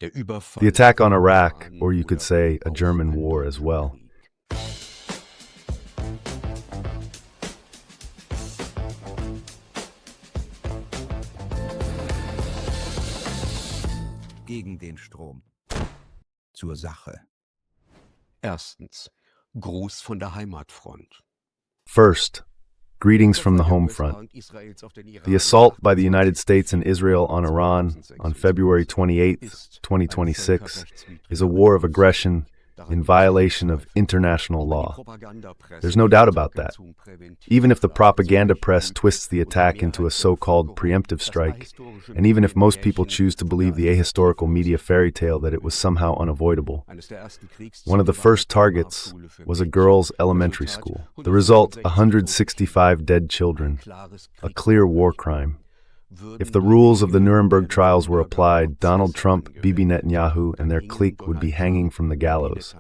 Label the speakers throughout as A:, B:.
A: The attack on Iraq, or you could say a German war as well.
B: Gegen den Strom. Zur Sache.
C: Erstens, Gruß von der Heimatfront.
A: First, greetings from the home front. The assault by the United States and Israel on Iran on February 28, 2026, is a war of aggression in violation of international law. There's no doubt about that. Even if the propaganda press twists the attack into a so-called preemptive strike, and even if most people choose to believe the ahistorical media fairy tale that it was somehow unavoidable, one of the first targets was a girls' elementary school. The result, 165 dead children, a clear war crime. If the rules of the Nuremberg trials were applied, Donald Trump, Bibi Netanyahu, and their clique would be hanging from the gallows.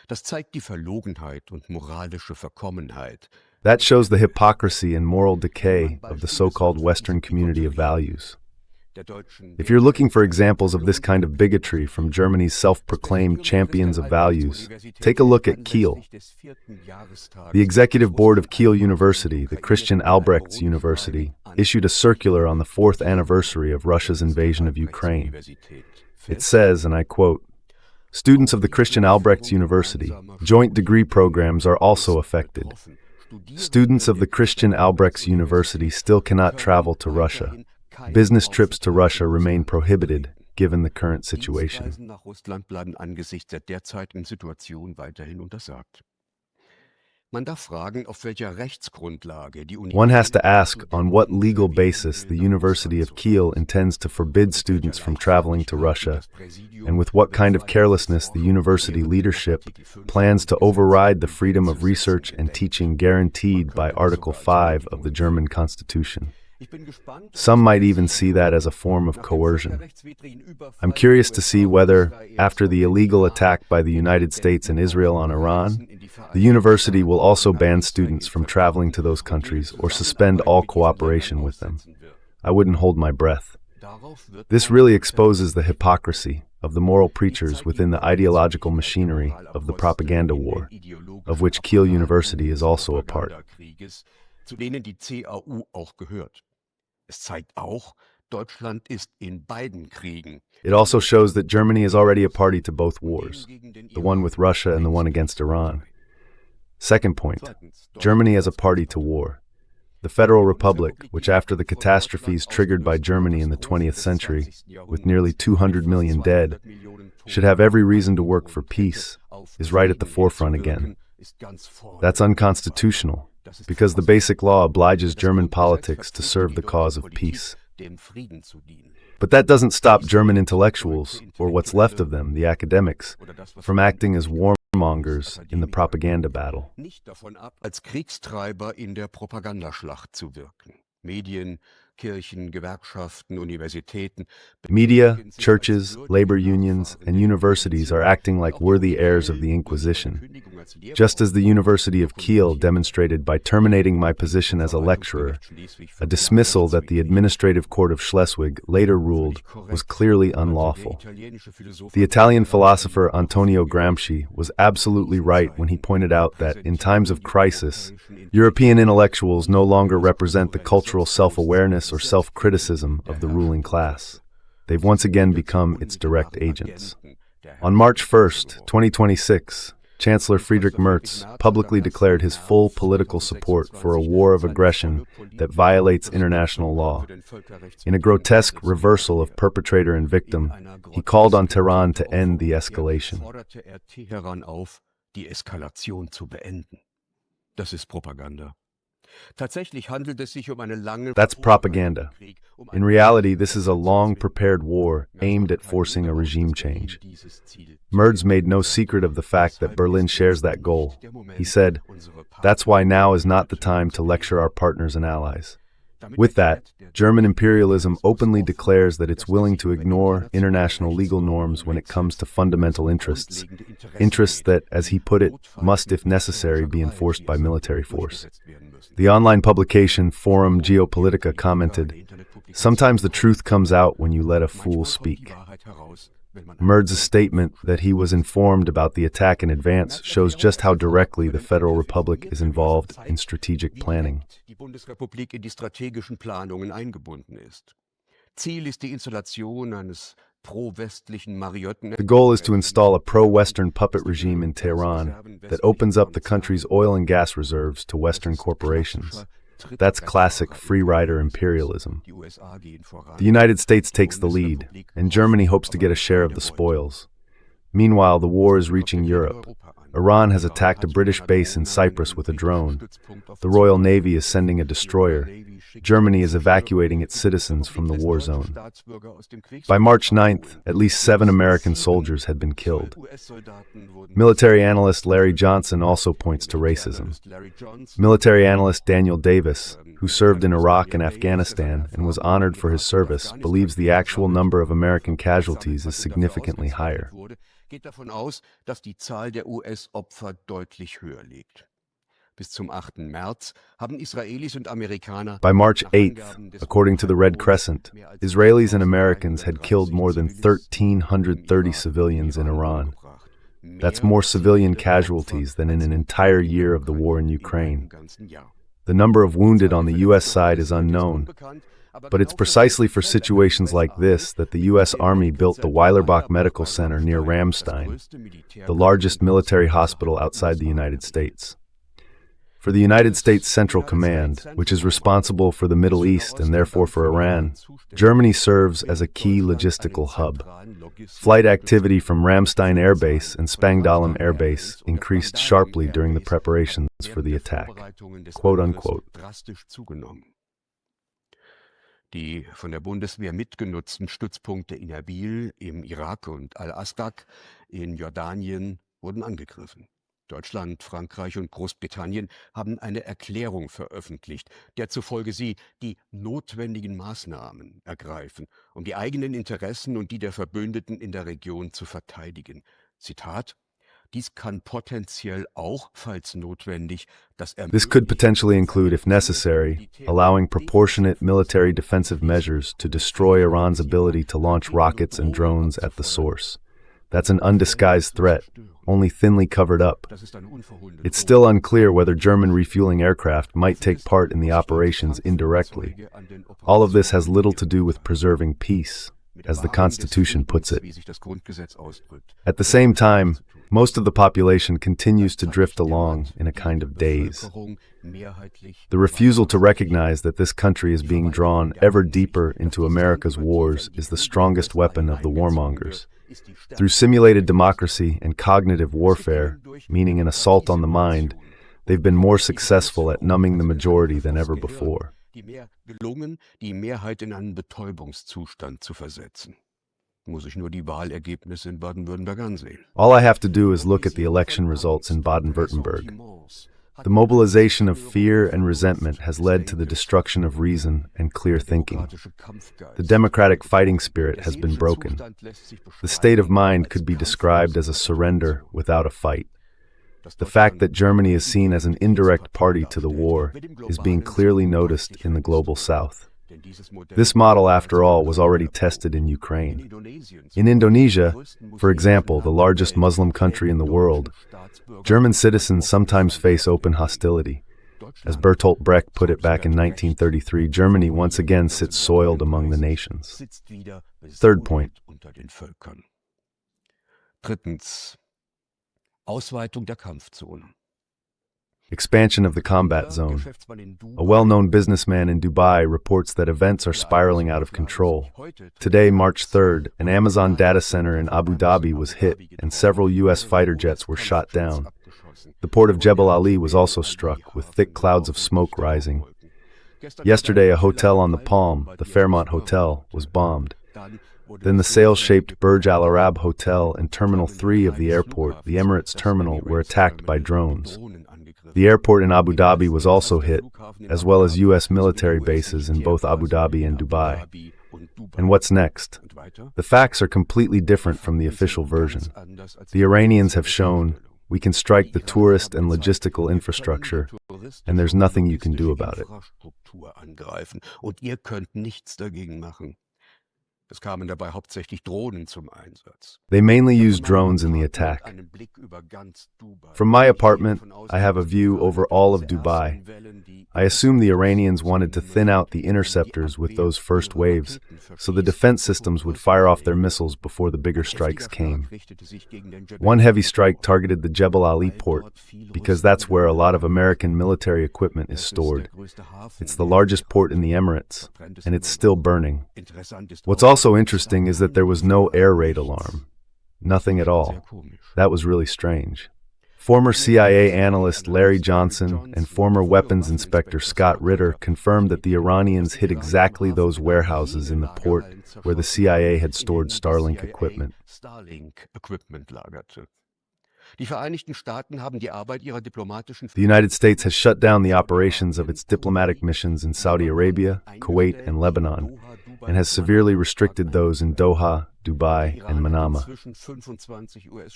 C: Das zeigt die Verlogenheit und moralische Verkommenheit.
A: That shows the hypocrisy and moral decay of the so-called Western community of values. If you're looking for examples of this kind of bigotry from Germany's self-proclaimed champions of values, take a look at Kiel. The executive board of Kiel University, the Christian Albrechts University, issued a circular on the 4th anniversary of Russia's invasion of Ukraine. It says, and I quote, "Students of the Christian Albrechts University, joint degree programs are also affected. Students of the Christian Albrechts University still cannot travel to Russia. Business trips to Russia remain prohibited, given the current situation."
C: Reisen nach Russland bleiben angesichts der derzeitigen Situation weiterhin untersagt. Man darf fragen, auf welcher Rechtsgrundlage die
A: One has to ask on what legal basis the University of Kiel intends to forbid students from traveling to Russia, and with what kind of carelessness the university leadership plans to override the freedom of research and teaching guaranteed by Article 5 of the German Constitution. Some might even see that as a form of coercion. I'm curious to see whether, after the illegal attack by the United States and Israel on Iran, the university will also ban students from traveling to those countries or suspend all cooperation with them. I wouldn't hold my breath. This really exposes the hypocrisy of the moral preachers within the ideological machinery of the propaganda war, of which Kiel University is also a part.
C: zu denen die CAU auch gehört. Es zeigt auch, Deutschland ist in beiden Kriegen.
A: It also shows that Germany is already a party to both wars, the one with Russia and the one against Iran. Second point, Germany as a party to war. The Federal Republic, which after the catastrophes triggered by Germany in the 20th century, with nearly 200 million dead, should have every reason to work for peace, is right at the forefront again. That's unconstitutional, because the basic law obliges German politics to serve the cause of peace. But that doesn't stop German intellectuals, or what's left of them, the academics, from acting as warmongers in the propaganda battle.
C: Nicht davon ab, als Kriegstreiber in der Propagandaschlacht zu wirken. Medien, Kirchen, Gewerkschaften, Universitäten.
A: Media, churches, labor unions, and universities are acting like worthy heirs of the Inquisition, just as the University of Kiel demonstrated by terminating my position as a lecturer, a dismissal that the Administrative Court of Schleswig later ruled was clearly unlawful. The Italian philosopher Antonio Gramsci was absolutely right when he pointed out that, in times of crisis, European intellectuals no longer represent the cultural self-awareness or self-criticism of the ruling class. They've once again become its direct agents. On March 1st, 2026, Chancellor Friedrich Merz publicly declared his full political support for a war of aggression that violates international law. In a grotesque reversal of perpetrator and victim, he called on Tehran to end the escalation.
C: Das ist Propaganda. Tatsächlich handelt es sich eine lange.
A: That's propaganda. In reality, this is a long-prepared war aimed at forcing a regime change. Merz made no secret of the fact that Berlin shares that goal. He said, "That's why now is not the time to lecture our partners and allies." With that, German imperialism openly declares that it's willing to ignore international legal norms when it comes to fundamental interests that, as he put it, must, if necessary, be enforced by military force. The online publication Forum Geopolitica commented, Sometimes the truth comes out when you let a fool speak. Merd's statement that he was informed about the attack in advance shows just how directly the Federal Republic is involved in strategic planning.
C: Die Bundesrepublik in die strategischen Planungen eingebunden ist. Ziel ist die Installation eines pro-westlichen Marionetten.
A: The goal is to install a pro-Western puppet regime in Tehran that opens up the country's oil and gas reserves to Western corporations. That's classic free-rider imperialism. The United States takes the lead, and Germany hopes to get a share of the spoils. Meanwhile, the war is reaching Europe. Iran has attacked a British base in Cyprus with a drone. The Royal Navy is sending a destroyer. Germany is evacuating its citizens from the war zone. By March 9th, at least 7 American soldiers had been killed. Military analyst Larry Johnson also points to racism. Military analyst Daniel Davis, who served in Iraq and Afghanistan and was honored for his service, believes the actual number of American casualties is significantly higher.
C: Geht davon aus, dass die Zahl der US-Opfer deutlich höher liegt. Bis zum 8. März haben Israelis und Amerikaner.
A: By March 8th, according to the Red Crescent, Israelis and Americans had killed more than 1,330 civilians in Iran. That's more civilian casualties than in an entire year of the war in Ukraine. The number of wounded on the U.S. side is unknown, but it's precisely for situations like this that the U.S. Army built the Weilerbach Medical Center near Ramstein, the largest military hospital outside the United States. For the United States Central Command, which is responsible for the Middle East and therefore for Iran, Germany serves as a key logistical hub. Flight activity from Ramstein Air Base and Spangdahlem Air Base increased sharply during the preparations for the attack. Quote unquote.
C: Die von der Bundeswehr mitgenutzten Stützpunkte in Erbil im Irak und Al-Asqaq in Jordanien wurden angegriffen. Deutschland, Frankreich und Großbritannien haben eine Erklärung veröffentlicht, der zufolge sie die notwendigen Maßnahmen ergreifen, um die eigenen Interessen und die der Verbündeten in der Region zu verteidigen. Zitat: Dies kann potenziell auch, falls notwendig,
A: This could potentially include, if necessary, allowing proportionate military defensive measures to destroy Iran's ability to launch rockets and drones at the source. That's an undisguised threat, only thinly covered up. It's still unclear whether German refueling aircraft might take part in the operations indirectly. All of this has little to do with preserving peace, as the Constitution puts it. At the same time, most of the population continues to drift along in a kind of daze. The refusal to recognize that this country is being drawn ever deeper into America's wars is the strongest weapon of the warmongers. Through simulated democracy and cognitive warfare, meaning an assault on the mind, they've been more successful at numbing the majority than ever before.
C: gelungen, die Mehrheit in einen Betäubungszustand zu versetzen. Muss ich nur die Wahlergebnisse in Baden-Württemberg ansehen.
A: All I have to do is look at the election results in Baden-Württemberg. The mobilization of fear and resentment has led to the destruction of reason and clear thinking. The democratic fighting spirit has been broken. The state of mind could be described as a surrender without a fight. The fact that Germany is seen as an indirect party to the war is being clearly noticed in the global south. This model, after all, was already tested in Ukraine. In Indonesia, for example, the largest Muslim country in the world, German citizens sometimes face open hostility. As Bertolt Brecht put it back in 1933, Germany once again sits soiled among the nations. Third point.
C: Drittens. Ausweitung der Kampfzone.
A: Expansion of the combat zone. A well-known businessman in Dubai reports that events are spiraling out of control. Today, March 3rd, an Amazon data center in Abu Dhabi was hit and several U.S. fighter jets were shot down. The port of Jebel Ali was also struck, with thick clouds of smoke rising. Yesterday, a hotel on the Palm, the Fairmont Hotel, was bombed. Then the sail-shaped Burj Al Arab Hotel and Terminal 3 of the airport, the Emirates Terminal, were attacked by drones. The airport in Abu Dhabi was also hit, as well as U.S. military bases in both Abu Dhabi and Dubai. And what's next? The facts are completely different from the official version. The Iranians have shown, We can strike the tourist and logistical infrastructure, and there's nothing you can do about it.
C: Und ihr könnt nichts dagegen machen. Es kamen dabei hauptsächlich Drohnen zum Einsatz.
A: They mainly use drones in the attack. From my apartment, I have a view over all of Dubai. I assume the Iranians wanted to thin out the interceptors with those first waves, so the defense systems would fire off their missiles before the bigger strikes came. One heavy strike targeted the Jebel Ali port, because that's where a lot of American military equipment is stored. It's the largest port in the Emirates, and it's still burning. What's also interesting is that there was no air raid alarm. Nothing at all. That was really strange. Former CIA analyst Larry Johnson and former weapons inspector Scott Ritter confirmed that the Iranians hit exactly those warehouses in the port where the CIA had stored Starlink equipment. The United States has shut down the operations of its diplomatic missions in Saudi Arabia, Kuwait, and Lebanon, and has severely restricted those in Doha, Dubai, and Manama.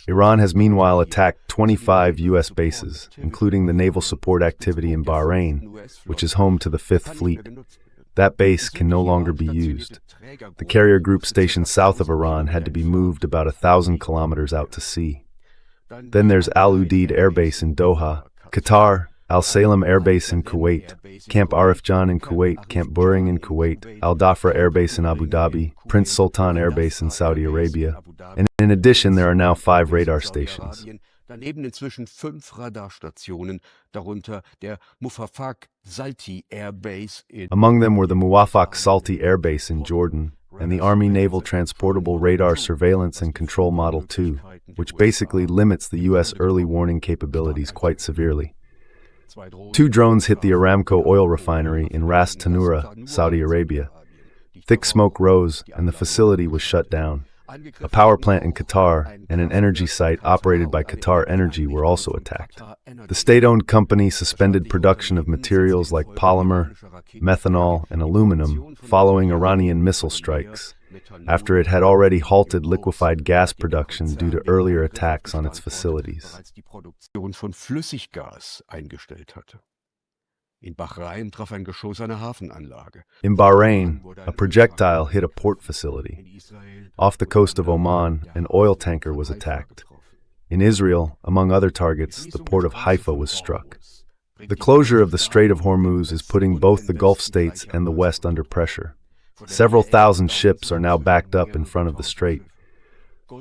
A: Iran has meanwhile attacked 25 U.S. bases, including the naval support activity in Bahrain, which is home to the Fifth Fleet. That base can no longer be used. The carrier group stationed south of Iran had to be moved about 1,000 kilometers out to sea. Then there's Al Udeid Air Base in Doha, Qatar, Al Salem Air Base in Kuwait, Camp Arif Jan in Kuwait, Camp Buring in Kuwait, Al Dhafra Air Base in Abu Dhabi, Prince Sultan Air Base in Saudi Arabia, and in addition there are now 5 radar stations.
C: Daneben inzwischen 5 Radarstationen, darunter der Muwafaq Salti Air Base in
A: Among them were the Muwafaq Salti Air Base in Jordan, and the Army Naval Transportable Radar Surveillance and Control Model 2, which basically limits the U.S. early warning capabilities quite severely. 2 drones hit the Aramco oil refinery in Ras Tanura, Saudi Arabia. Thick smoke rose, and the facility was shut down. A power plant in Qatar and an energy site operated by Qatar Energy were also attacked. The state-owned company suspended production of materials like polymer, methanol, and aluminum following Iranian missile strikes, after it had already halted liquefied gas production due to earlier attacks on its facilities.
C: In Bahrain traf ein Geschoss eine Hafenanlage.
A: In Bahrain, a projectile hit a port facility. Off the coast of Oman, an oil tanker was attacked. In Israel, among other targets, the port of Haifa was struck. The closure of the Strait of Hormuz is putting both the Gulf states and the West under pressure. Several thousand ships are now backed up in front of the strait.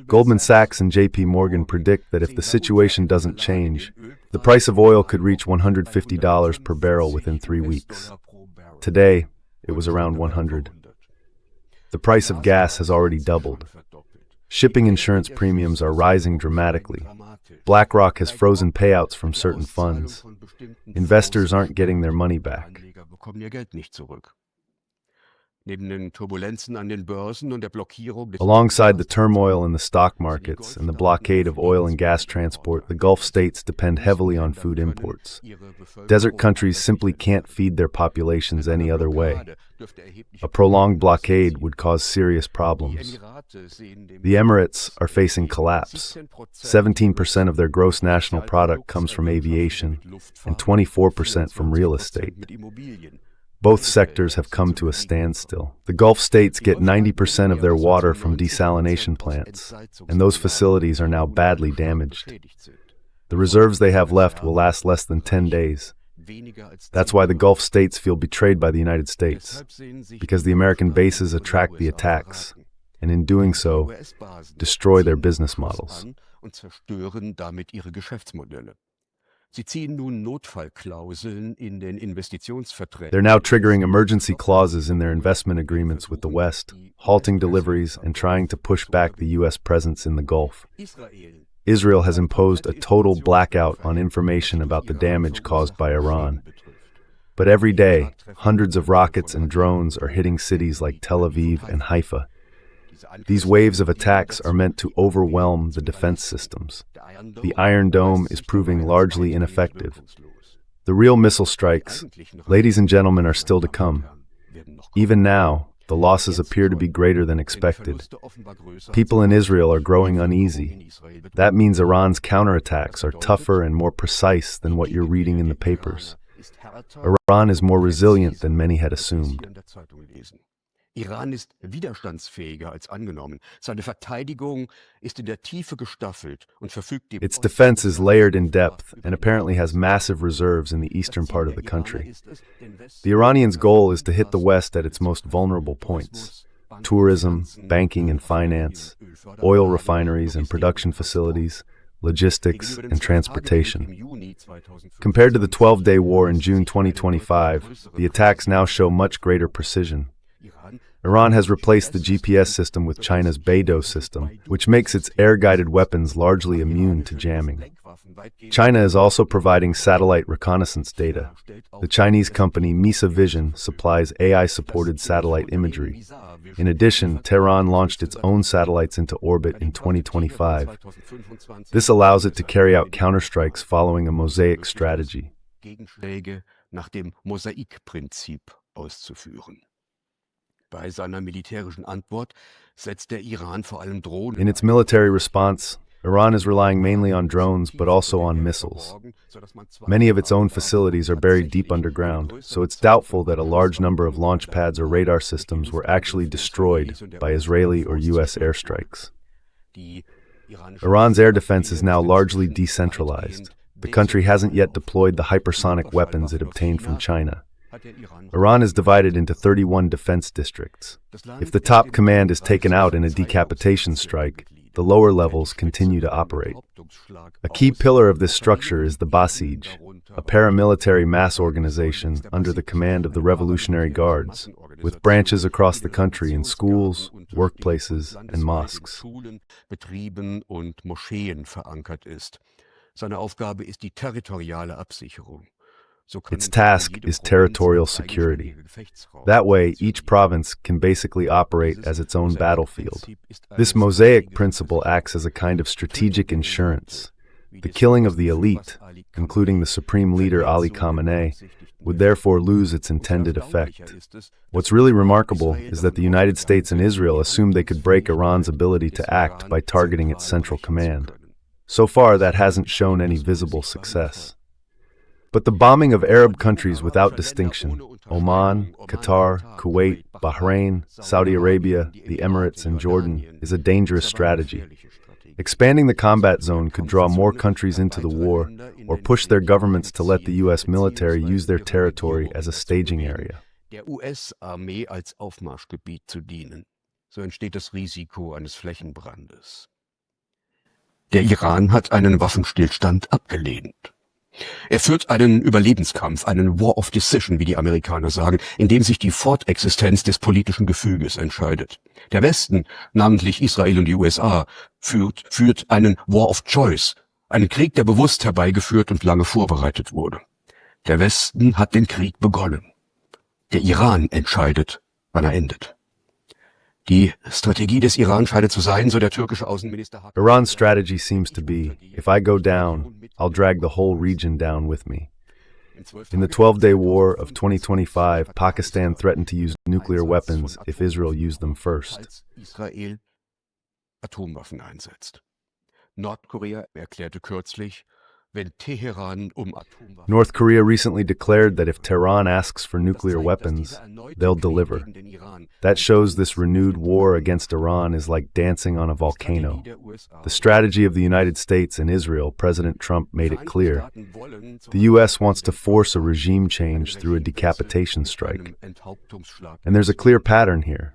A: Goldman Sachs and JP Morgan predict that if the situation doesn't change, the price of oil could reach $150 per barrel within 3 weeks. Today, it was around 100. The price of gas has already doubled. Shipping insurance premiums are rising dramatically. BlackRock has frozen payouts from certain funds. Investors aren't getting their money back. Alongside the turmoil in the stock markets and the blockade of oil and gas transport, the Gulf states depend heavily on food imports. Desert countries simply can't feed their populations any other way. A prolonged blockade would cause serious problems. The Emirates are facing collapse. 17% of their gross national product comes from aviation and 24% from real estate. Both sectors have come to a standstill. The Gulf states get 90% of their water from desalination plants, and those facilities are now badly damaged. The reserves they have left will last less than 10 days. That's why the Gulf states feel betrayed by the United States, because the American bases attract the attacks, and in doing so, destroy their business models. They're now triggering emergency clauses in their investment agreements with the West, halting deliveries and trying to push back the U.S. presence in the Gulf. Israel has imposed a total blackout on information about the damage caused by Iran. But every day, hundreds of rockets and drones are hitting cities like Tel Aviv and Haifa. These waves of attacks are meant to overwhelm the defense systems. The Iron Dome is proving largely ineffective. The real missile strikes, ladies and gentlemen, are still to come. Even now, the losses appear to be greater than expected. People in Israel are growing uneasy. That means Iran's counterattacks are tougher and more precise than what you're reading in the papers. Iran is more resilient than many had assumed.
C: Iran ist widerstandsfähiger als angenommen. Seine Verteidigung ist in der Tiefe gestaffelt und verfügt über
A: Its defense is layered in depth and apparently has massive reserves in the eastern part of the country. The Iranians' goal is to hit the West at its most vulnerable points: tourism, banking and finance, oil refineries and production facilities, logistics, and transportation. Compared to the 12-day war in June 2025, the attacks now show much greater precision. Iran has replaced the GPS system with China's Beidou system, which makes its air-guided weapons largely immune to jamming. China is also providing satellite reconnaissance data. The Chinese company Misa Vision supplies AI-supported satellite imagery. In addition, Tehran launched its own satellites into orbit in 2025. This allows it to carry out counterstrikes following a mosaic strategy.
C: Gegenschläge nach dem Mosaikprinzip auszuführen. Bei seiner militärischen Antwort setzt der Iran vor allem Drohnen.
A: In its military response, Iran is relying mainly on drones but also on missiles. Many of its own facilities are buried deep underground, so it's doubtful that a large number of launch pads or radar systems were actually destroyed by Israeli or U.S. airstrikes. Iran's air defense is now largely decentralized. The country hasn't yet deployed the hypersonic weapons it obtained from China. Iran is divided into 31 defense districts. If the top command is taken out in a decapitation strike, the lower levels continue to operate. A key pillar of this structure is the Basij, a paramilitary mass organization under the command of the Revolutionary Guards, with branches across the country in schools, workplaces, and mosques.
C: Betrieben und Moscheen verankert ist. Seine Aufgabe ist die territoriale Absicherung.
A: Its task is territorial security. That way, each province can basically operate as its own battlefield. This mosaic principle acts as a kind of strategic insurance. The killing of the elite, including the supreme leader Ali Khamenei, would therefore lose its intended effect. What's really remarkable is that the United States and Israel assumed they could break Iran's ability to act by targeting its central command. So far, that hasn't shown any visible success. But the bombing of Arab countries without distinction, Oman, Qatar, Kuwait, Bahrain, Saudi Arabia, the Emirates, and Jordan, is a dangerous strategy. Expanding the combat zone could draw more countries into the war or push their governments to let the U.S. military use their territory as a staging area.
C: Der US-Armee als Aufmarschgebiet zu dienen. So entsteht das Risiko eines Flächenbrandes. Der Iran hat einen Waffenstillstand abgelehnt. Er führt einen Überlebenskampf, einen War of Decision, wie die Amerikaner sagen, in dem sich die Fortexistenz des politischen Gefüges entscheidet. Der Westen, namentlich Israel und die USA, führt einen War of Choice, einen Krieg, der bewusst herbeigeführt und lange vorbereitet wurde. Der Westen hat den Krieg begonnen. Der Iran entscheidet, wann er endet. Die Strategie des Iran scheint zu sein, so der türkische Außenminister.
A: Iran's strategy seems to be, if I go down, I'll drag the whole region down with me. In the 12-day war of 2025, Pakistan threatened to use nuclear weapons if Israel used them first.
C: Israel Atomwaffen einsetzt. Nordkorea erklärte kürzlich, wenn Teheran Atomwaffen.
A: North Korea recently declared that if Tehran asks for nuclear weapons, they'll deliver. That shows this renewed war against Iran is like dancing on a volcano. The strategy of the United States and Israel, President Trump made it clear. The U.S. wants to force a regime change through a decapitation strike. And there's a clear pattern here.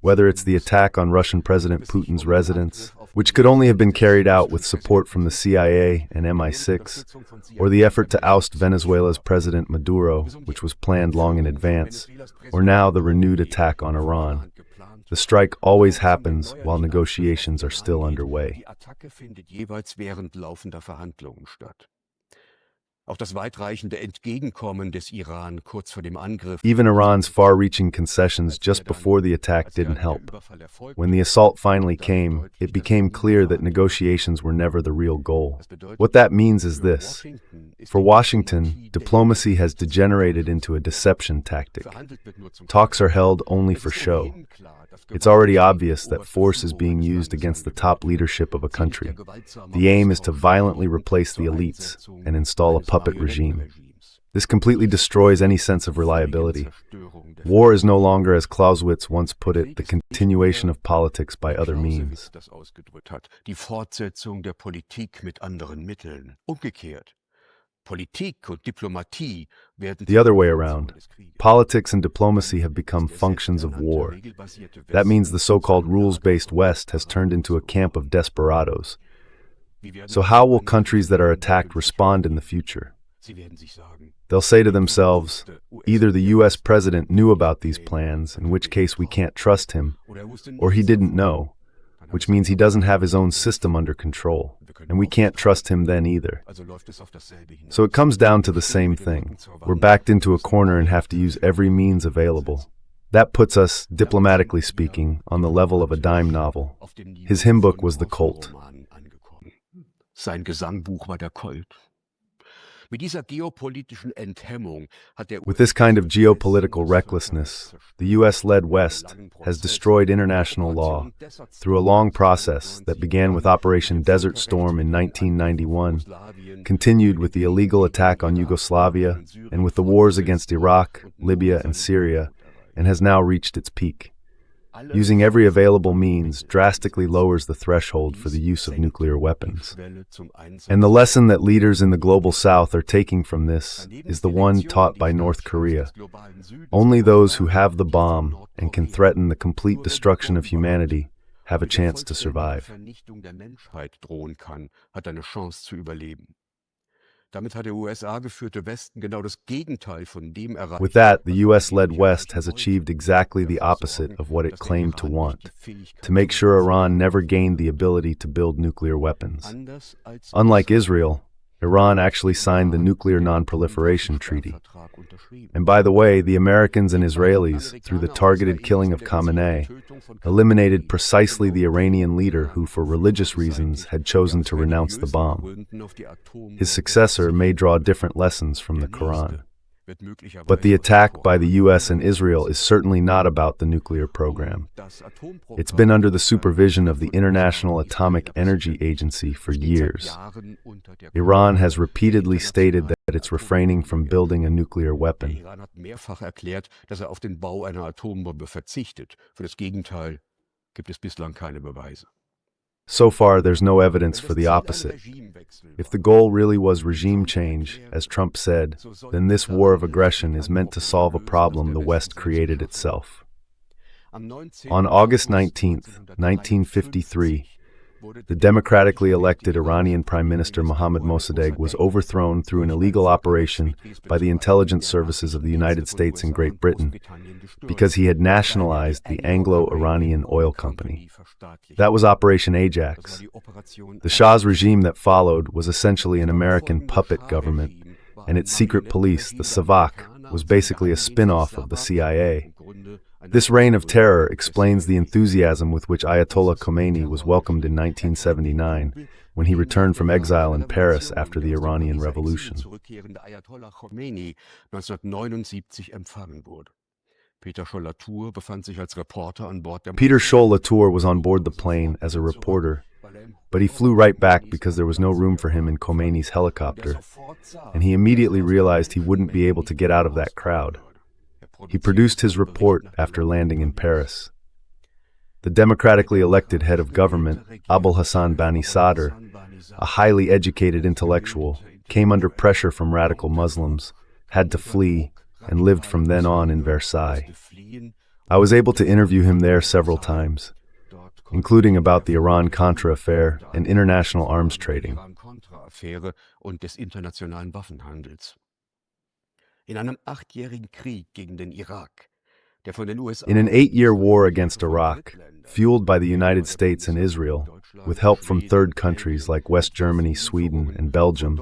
A: Whether it's the attack on Russian President Putin's residence, which could only have been carried out with support from the CIA and MI6, or the effort to oust Venezuela's President Maduro, which was planned long in advance, or now the renewed attack on Iran. The strike always happens while negotiations are still underway.
C: Die Attacke findet jeweils während laufender Verhandlungen statt. Auch das weitreichende Entgegenkommen des Iran kurz vor dem Angriff.
A: Even Iran's far-reaching concessions just before the attack didn't help. When the assault finally came, it became clear that negotiations were never the real goal. What that means is this. For Washington, diplomacy has degenerated into a deception tactic. Talks are held only for show. It's already obvious that force is being used against the top leadership of a country. The aim is to violently replace the elites and install a puppet regime. This completely destroys any sense of reliability. War is no longer, as Clausewitz once put it, the continuation of politics by other means.
C: Die Fortsetzung der Politik mit anderen Mitteln. Umgekehrt. Politik und Diplomatie werden
A: The other way around. Politics and diplomacy have become functions of war. That means the so-called rules-based West has turned into a camp of desperados. So how will countries that are attacked respond in the future? They'll say to themselves, either the US president knew about these plans, in which case we can't trust him, or he didn't know, which means he doesn't have his own system under control, and we can't trust him then either. So it comes down to the same thing. We're backed into a corner and have to use every means available. That puts us, diplomatically speaking, on the level of a dime novel. His hymn book was the Colt.
C: Sein Gesangbuch war der Colt. Mit dieser geopolitischen Enthemmung hat der
A: With this kind of geopolitical recklessness, the US-led West has destroyed international law through a long process that began with Operation Desert Storm in 1991, continued with the illegal attack on Yugoslavia, and with the wars against Iraq, Libya, and Syria, and has now reached its peak. Using every available means drastically lowers the threshold for the use of nuclear weapons. And the lesson that leaders in the global South are taking from this is the one taught by North Korea. Only those who have the bomb and can threaten the complete destruction of humanity have a chance to survive.
C: Damit hat der USA geführte Westen genau das Gegenteil von dem erreicht.
A: With that, the US-led West has achieved exactly the opposite of what it claimed to want, to make sure Iran never gained the ability to build nuclear weapons. Unlike Israel, Iran actually signed the Nuclear Non-Proliferation Treaty. And by the way, the Americans and Israelis, through the targeted killing of Khamenei, eliminated precisely the Iranian leader who, for religious reasons, had chosen to renounce the bomb. His successor may draw different lessons from the Quran. But the attack by the US and Israel is certainly not about the nuclear program. It's been under the supervision of the International Atomic Energy Agency for years. Iran has repeatedly stated that it's refraining from building a nuclear weapon.
C: Iran hat mehrfach erklärt, dass auf den Bau einer Atombombe verzichtet. Für das Gegenteil gibt es bislang keine Beweise.
A: So far, there's no evidence for the opposite. If the goal really was regime change, as Trump said, then this war of aggression is meant to solve a problem the West created itself. On August 19, 1953, the democratically elected Iranian Prime Minister Mohammad Mossadegh was overthrown through an illegal operation by the intelligence services of the United States and Great Britain because he had nationalized the Anglo-Iranian Oil Company. That was Operation Ajax. The Shah's regime that followed was essentially an American puppet government, and its secret police, the Savak, was basically a spin-off of the CIA. This reign of terror explains the enthusiasm with which Ayatollah Khomeini was welcomed in 1979 when he returned from exile in Paris after the Iranian Revolution.
C: Peter Scholl-Latour
A: was on board the plane as a reporter, but he flew right back because there was no room for him in Khomeini's helicopter, and he immediately realized he wouldn't be able to get out of that crowd. He produced his report after landing in Paris. The democratically elected head of government, Abul Hassan Bani Sadr, a highly educated intellectual, came under pressure from radical Muslims, had to flee, and lived from then on in Versailles. I was able to interview him there several times, including about the Iran-Contra affair and international arms trading.
C: In einem 8-jährigen Krieg gegen den Irak, der von den USA
A: In an 8-year war against Iraq, fueled by the United States and Israel, with help from third countries like West Germany, Sweden, and Belgium,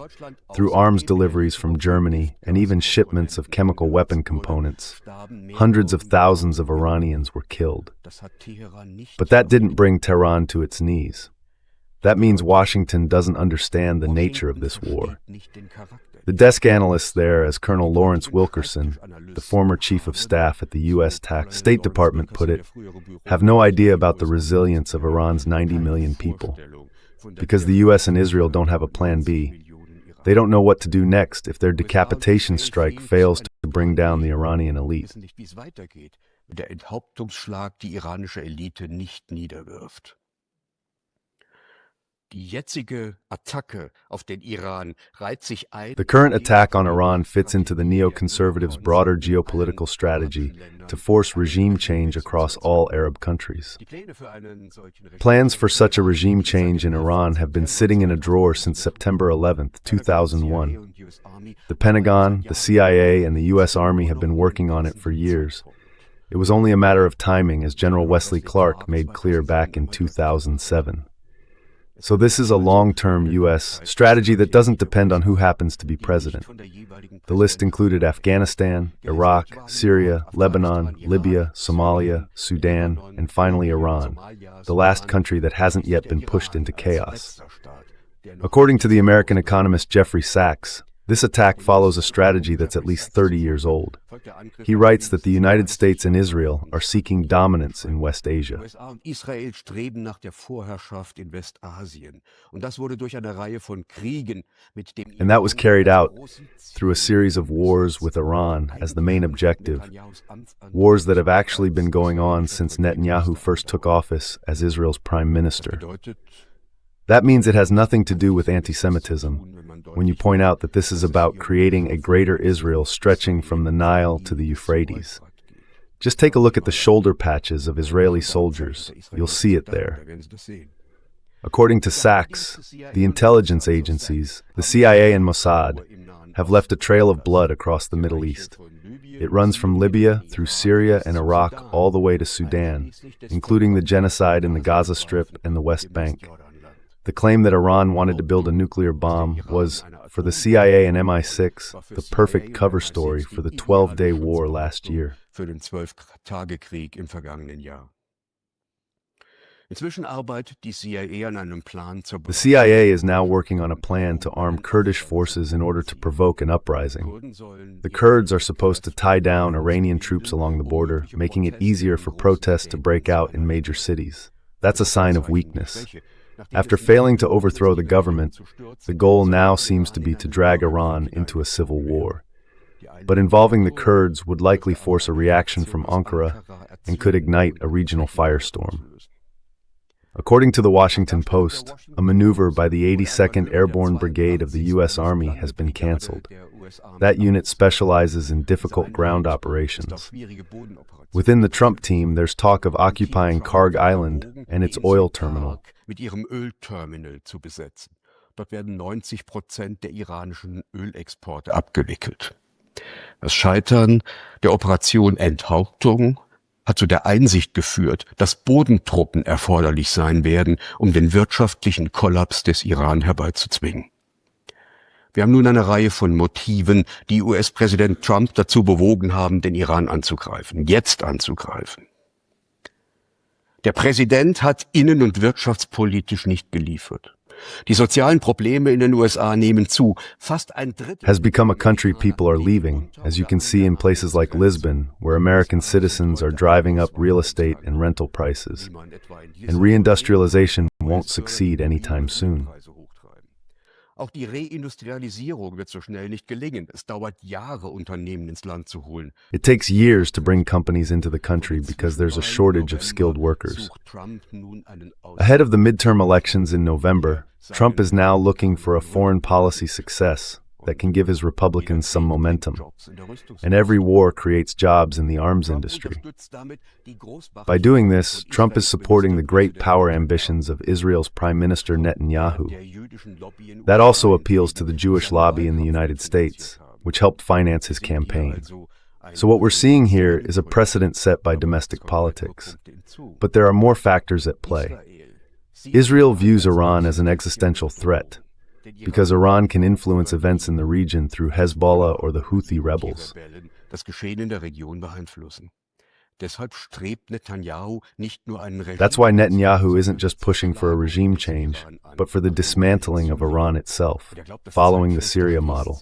A: through arms deliveries from Germany and even shipments of chemical weapon components. Hundreds of thousands of Iranians were killed. But that didn't bring Tehran to its knees. That means Washington doesn't understand the nature of this war. The desk analysts there, as Colonel Lawrence Wilkerson, the former chief of staff at the U.S. State Department, put it, have no idea about the resilience of Iran's 90 million people. Because the U.S. and Israel don't have a plan B, they don't know what to do next if their decapitation strike fails to bring down the Iranian elite.
C: Der Enthauptungsschlag die iranische Elite nicht niederwirft. The
A: current attack on Iran fits into the neoconservatives' broader geopolitical strategy to force regime change across all Arab countries. Plans for such a regime change in Iran have been sitting in a drawer since September 11, 2001. The Pentagon, the CIA, and the U.S. Army have been working on it for years. It was only a matter of timing, as General Wesley Clark made clear back in 2007. So this is a long-term U.S. strategy that doesn't depend on who happens to be president. The list included Afghanistan, Iraq, Syria, Lebanon, Libya, Somalia, Sudan, and finally Iran, the last country that hasn't yet been pushed into chaos. According to the American economist Jeffrey Sachs, this attack follows a strategy that's at least 30 years old. He writes that the United States and Israel are seeking dominance in West Asia. And that was carried out through a series of wars with Iran as the main objective, wars that have actually been going on since Netanyahu first took office as Israel's prime minister. That means it has nothing to do with anti-Semitism when you point out that this is about creating a greater Israel stretching from the Nile to the Euphrates. Just take a look at the shoulder patches of Israeli soldiers. You'll see it there. According to Sachs, the intelligence agencies, the CIA and Mossad, have left a trail of blood across the Middle East. It runs from Libya through Syria and Iraq all the way to Sudan, including the genocide in the Gaza Strip and the West Bank. The claim that Iran wanted to build a nuclear bomb was, for the CIA and MI6, the perfect cover story for the 12-day war last year. The CIA is now working on a plan to arm Kurdish forces in order to provoke an uprising. The Kurds are supposed to tie down Iranian troops along the border, making it easier for protests to break out in major cities. That's a sign of weakness. After failing to overthrow the government, the goal now seems to be to drag Iran into a civil war. But involving the Kurds would likely force a reaction from Ankara and could ignite a regional firestorm. According to the Washington Post, a maneuver by the 82nd Airborne Brigade of the U.S. Army has been canceled. That unit specializes in difficult ground operations. Within the Trump team, there's talk of occupying Karg Island and its oil terminal.
C: Dort werden 90% der iranischen Ölexporte abgewickelt. Das Scheitern der Operation Enthauptung hat zu der Einsicht geführt, dass Bodentruppen erforderlich sein werden, um den wirtschaftlichen Kollaps des Iran herbeizuzwingen. Wir haben nun eine Reihe von Motiven, die US-Präsident Trump dazu bewogen haben, den Iran anzugreifen, jetzt anzugreifen. Der Präsident hat innen- und wirtschaftspolitisch nicht geliefert. Die sozialen Probleme in den USA nehmen zu. Fast ein Drittel
A: has become a country people are leaving, as you can see in places like Lisbon, where American citizens are driving up real estate and rental prices. And reindustrialization won't succeed anytime soon.
C: Auch die Reindustrialisierung wird so schnell nicht gelingen. Es dauert Jahre, Unternehmen ins Land zu holen.
A: It takes years to bring companies into the country because there's a shortage of skilled workers. Ahead of the midterm elections in November, Trump is now looking for a foreign policy success that can give his Republicans some momentum. And every war creates jobs in the arms industry. By doing this, Trump is supporting the great power ambitions of Israel's Prime Minister Netanyahu. That also appeals to the Jewish lobby in the United States, which helped finance his campaign. So what we're seeing here is a precedent set by domestic politics. But there are more factors at play. Israel views Iran as an existential threat, because Iran can influence events in the region through Hezbollah or the Houthi rebels.
C: Das Geschehen in der Region beeinflussen. Deshalb strebt Netanyahu nicht nur einen
A: That's why Netanyahu isn't just pushing for a regime change, but for the dismantling of Iran itself, following the Syria model.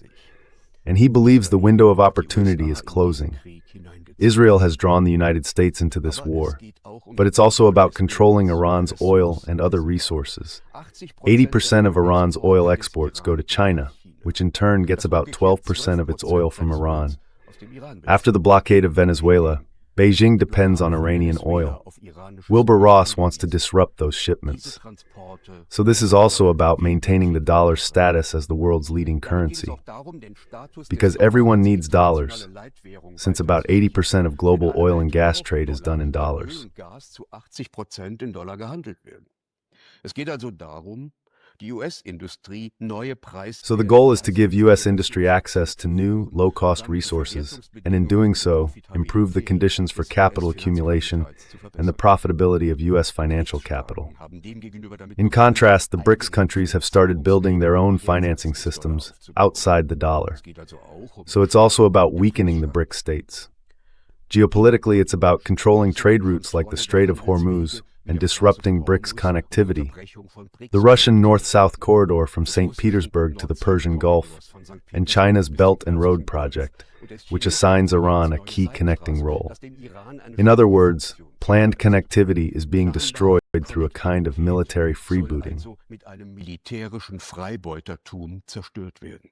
A: And he believes the window of opportunity is closing. Israel has drawn the United States into this war, but it's also about controlling Iran's oil and other resources. 80% of Iran's oil exports go to China, which in turn gets about 12% of its oil from Iran. After the blockade of Venezuela, Beijing depends on Iranian oil. Wilbur Ross wants to disrupt those shipments. So this is also about maintaining the dollar's status as the world's leading currency. Because everyone needs dollars, since about 80% of global oil and gas trade is done in dollars.
C: Es geht also darum, die US-Industrie neue Preis.
A: So the goal is to give U.S. industry access to new, low-cost resources, and in doing so, improve the conditions for capital accumulation and the profitability of U.S. financial capital. In contrast, the BRICS countries have started building their own financing systems outside the dollar. So it's also about weakening the BRICS states. Geopolitically, it's about controlling trade routes like the Strait of Hormuz and disrupting BRICS connectivity. The Russian North-South corridor from St. Petersburg to the Persian Gulf, and China's Belt and Road project, which assigns Iran a key connecting role. In other words, planned connectivity is being destroyed through a kind of military freebooting.
C: Mit einem militärischen Freibeutertum zerstört werden.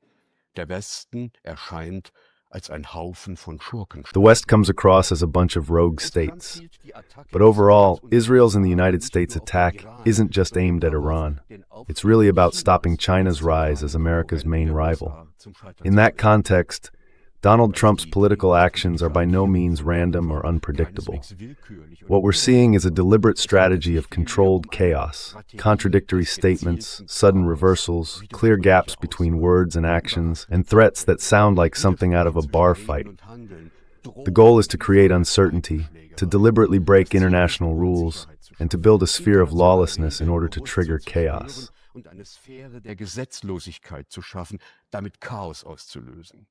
C: Der Westen erscheint als ein Haufen von Schurken.
A: The West comes across as a bunch of rogue states. But overall, Israel's and the United States' attack isn't just aimed at Iran. It's really about stopping China's rise as America's main rival. In that context, Donald Trump's political actions are by no means random or unpredictable. What we're seeing is a deliberate strategy of controlled chaos, contradictory statements, sudden reversals, clear gaps between words and actions, and threats that sound like something out of a bar fight. The goal is to create uncertainty, to deliberately break international rules, and to build a sphere of lawlessness in order to trigger chaos.
C: Und eine Sphäre der Gesetzlosigkeit zu schaffen, damit Chaos auszulösen.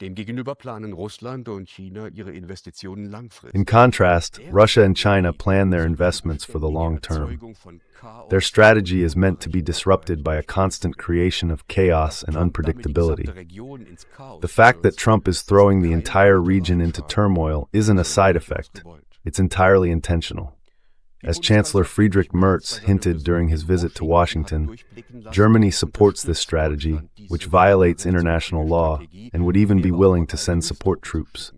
C: Demgegenüber planen Russland und China ihre Investitionen langfristig.
A: In contrast, Russia and China plan their investments for the long term. Their strategy is meant to be disrupted by a constant creation of chaos and unpredictability. The fact that Trump is throwing the entire region into turmoil isn't a side effect. It's entirely intentional. As Chancellor Friedrich Merz hinted during his visit to Washington, Germany supports this strategy, which violates international law, and would even be willing to send support troops.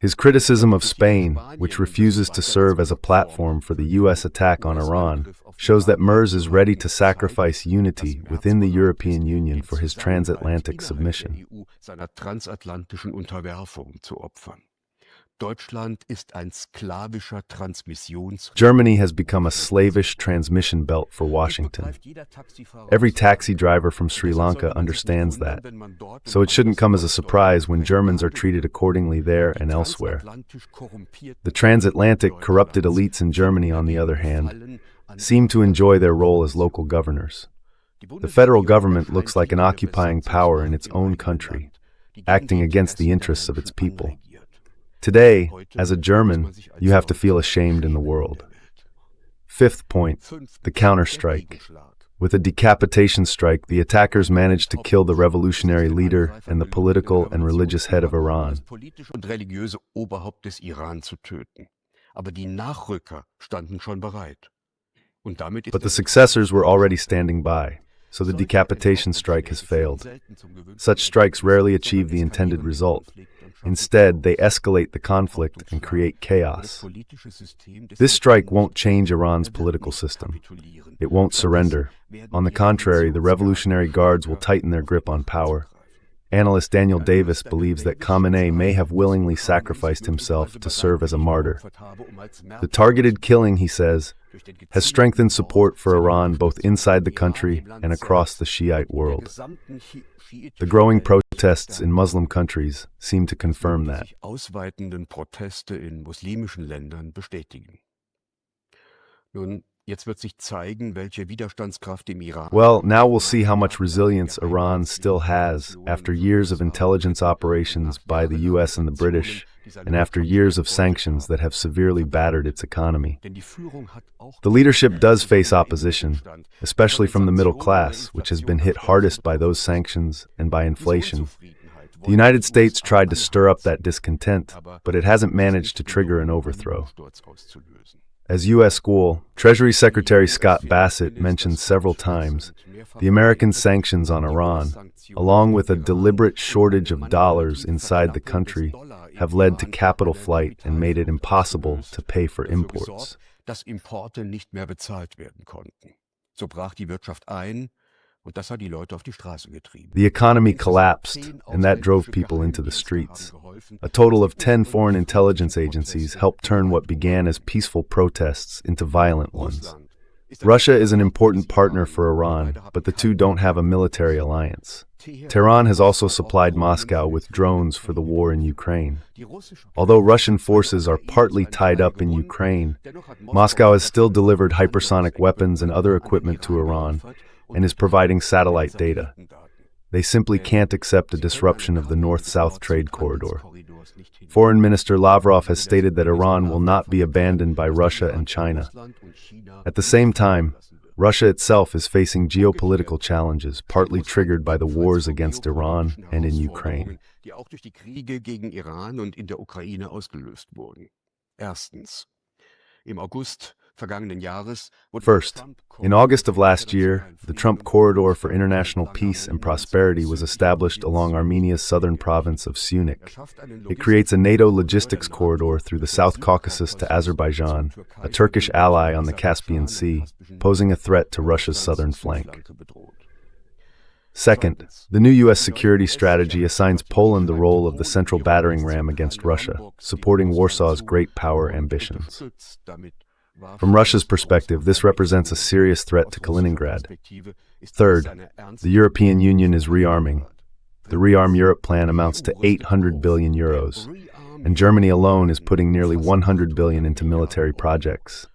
A: His criticism of Spain, which refuses to serve as a platform for the U.S. attack on Iran, shows that Merz is ready to sacrifice unity within the European Union for his transatlantic submission.
C: Seiner transatlantischen Unterwerfung zu opfern. Deutschland ist ein sklavischer
A: Germany has become a slavish transmission belt for Washington. Every taxi driver from Sri Lanka understands that, so it shouldn't come as a surprise when Germans are treated accordingly there and elsewhere. The transatlantic corrupted elites in Germany, on the other hand, seem to enjoy their role as local governors. The federal government looks like an occupying power in its own country, acting against the interests of its people. Today, as a German, you have to feel ashamed in the world. Fifth point, the counterstrike. With a decapitation strike, the attackers managed to kill the revolutionary leader and the political and religious head of Iran. But the successors were already standing by, so the decapitation strike has failed. Such strikes rarely achieve the intended result. Instead, they escalate the conflict and create chaos. This strike won't change Iran's political system. It won't surrender. On the contrary, the Revolutionary Guards will tighten their grip on power. Analyst Daniel Davis believes that Khamenei may have willingly sacrificed himself to serve as a martyr. The targeted killing, he says, has strengthened support for Iran both inside the country and across the Shiite world. The growing protests in Muslim countries seem to confirm that.
C: Ausweitenden Proteste in muslimischen Ländern bestätigen. Nun, Jetzt wird sich zeigen, welche Widerstandskraft im Iran.
A: Well, now we'll see how much resilience Iran still has after years of intelligence operations by the US and the British, and after years of sanctions that have severely battered its economy. The leadership does face opposition, especially from the middle class, which has been hit hardest by those sanctions and by inflation. The United States tried to stir up that discontent, but it hasn't managed to trigger an overthrow. As U.S. School, Treasury Secretary Scott Bassett mentioned several times, the American sanctions on Iran, along with a deliberate shortage of dollars inside the country, have led to capital flight and made it impossible to pay for imports.
C: Dass Importe nicht mehr bezahlt werden konnten. So brach die Wirtschaft ein und das hat die Leute auf die Straße getrieben.
A: The economy collapsed, and that drove people into the streets. A total of 10 foreign intelligence agencies helped turn what began as peaceful protests into violent ones. Russia is an important partner for Iran, but the two don't have a military alliance. Tehran has also supplied Moscow with drones for the war in Ukraine. Although Russian forces are partly tied up in Ukraine, Moscow has still delivered hypersonic weapons and other equipment to Iran and is providing satellite data. They simply can't accept a disruption of the North-South trade corridor. Foreign Minister Lavrov has stated that Iran will not be abandoned by Russia and China. At the same time, Russia itself is facing geopolitical challenges, partly triggered by the wars against Iran and in Ukraine.
C: Die auch durch die Kriege gegen Iran und in der Ukraine ausgelöst wurden. Erstens, im August vergangenen Jahres wurde
A: First, in August of last year, the Trump Corridor for International Peace and Prosperity was established along Armenia's southern province of Syunik. It creates a NATO logistics corridor through the South Caucasus to Azerbaijan, a Turkish ally on the Caspian Sea, posing a threat to Russia's southern flank. Second, the new U.S. security strategy assigns Poland the role of the central battering ram against Russia, supporting Warsaw's great power ambitions. From Russia's perspective, this represents a serious threat to Kaliningrad. Third, the European Union is rearming. The Rearm Europe plan amounts to 800 billion euros, and Germany alone is putting nearly 100 billion into military projects.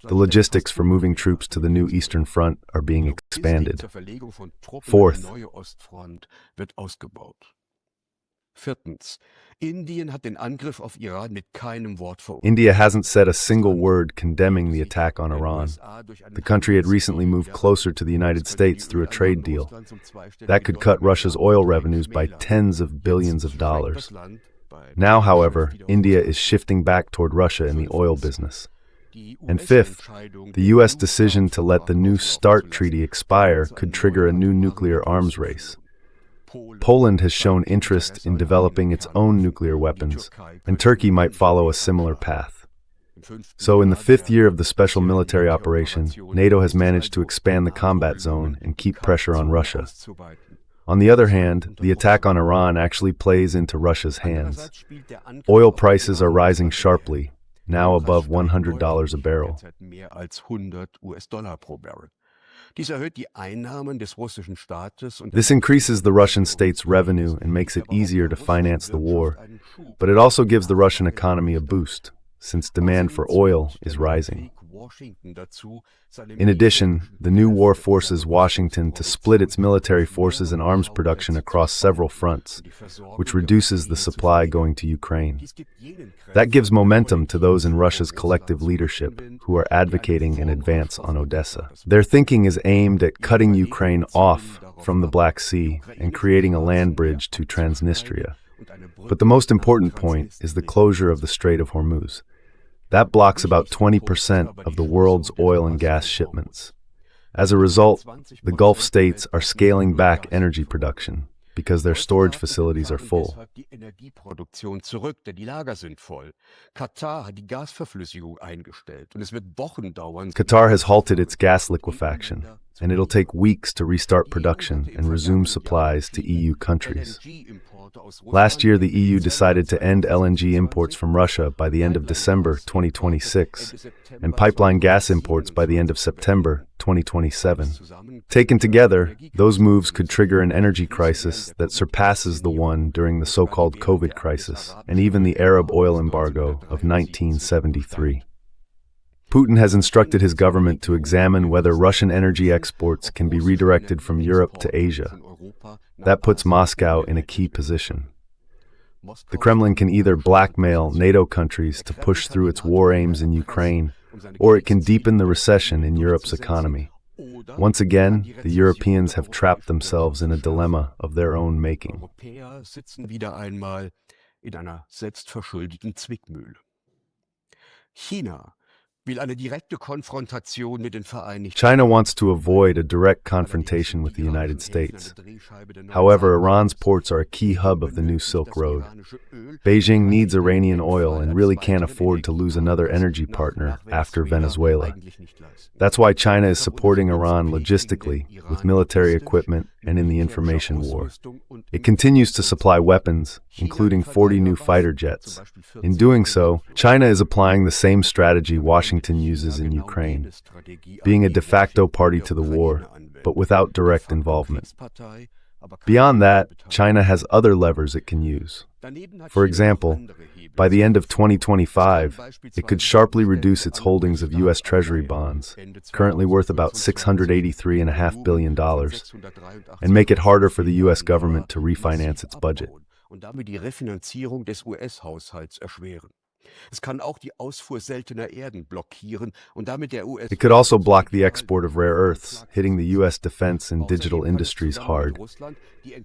A: The logistics for moving troops to the new Eastern Front are being expanded. Fourth,
C: Viertens, Indien hat den Angriff auf Iran mit keinem Wort verurteilt.
A: India hasn't said a single word condemning the attack on Iran. The country had recently moved closer to the United States through a trade deal. That could cut Russia's oil revenues by tens of billions of dollars. Now, however, India is shifting back toward Russia in the oil business. And fifth, the U.S. decision to let the New START treaty expire could trigger a new nuclear arms race. Poland has shown interest in developing its own nuclear weapons, and Turkey might follow a similar path. So in the fifth year of the special military operation, NATO has managed to expand the combat zone and keep pressure on Russia. On the other hand, the attack on Iran actually plays into Russia's hands. Oil prices are rising sharply, now above $100 a barrel. This increases the Russian state's revenue and makes it easier to finance the war, but it also gives the Russian economy a boost, since demand for oil is rising. In addition, the new war forces Washington to split its military forces and arms production across several fronts, which reduces the supply going to Ukraine. That gives momentum to those in Russia's collective leadership who are advocating an advance on Odessa. Their thinking is aimed at cutting Ukraine off from the Black Sea and creating a land bridge to Transnistria. But the most important point is the closure of the Strait of Hormuz. That blocks about 20% of the world's oil and gas shipments. As a result, the Gulf states are scaling back energy production because their storage facilities are full. Qatar has halted its gas liquefaction, and it'll take weeks to restart production and resume supplies to EU countries. Last year, the EU decided to end LNG imports from Russia by the end of December 2026 and pipeline gas imports by the end of September 2027. Taken together, those moves could trigger an energy crisis that surpasses the one during the so-called COVID crisis and even the Arab oil embargo of 1973. Putin has instructed his government to examine whether Russian energy exports can be redirected from Europe to Asia. That puts Moscow in a key position. The Kremlin can either blackmail NATO countries to push through its war aims in Ukraine, or it can deepen the recession in Europe's economy. Once again, the Europeans have trapped themselves in a dilemma of their own making.
C: Europäer sitzen wieder einmal in einer selbstverschuldeten Zwickmühle. China will eine direkte Konfrontation mit den Vereinigten
A: China wants to avoid a direct confrontation with the United States. However, Iran's ports are a key hub of the new Silk Road. Beijing needs Iranian oil and really can't afford to lose another energy partner after Venezuela. That's why China is supporting Iran logistically with military equipment and in the information war. It continues to supply weapons, including 40 new fighter jets. In doing so, China is applying the same strategy Washington uses in Ukraine, being a de facto party to the war, but without direct involvement. Beyond that, China has other levers it can use. For example, by the end of 2025, it could sharply reduce its holdings of U.S. Treasury bonds, currently worth about $683.5 billion, and make it harder for the U.S. government to refinance its budget.
C: und damit die Refinanzierung des US-Haushalts erschweren. Es kann auch die Ausfuhr seltener Erden blockieren und damit der US.
A: It could also block the export of rare earths, hitting the U.S. defense and digital industries hard.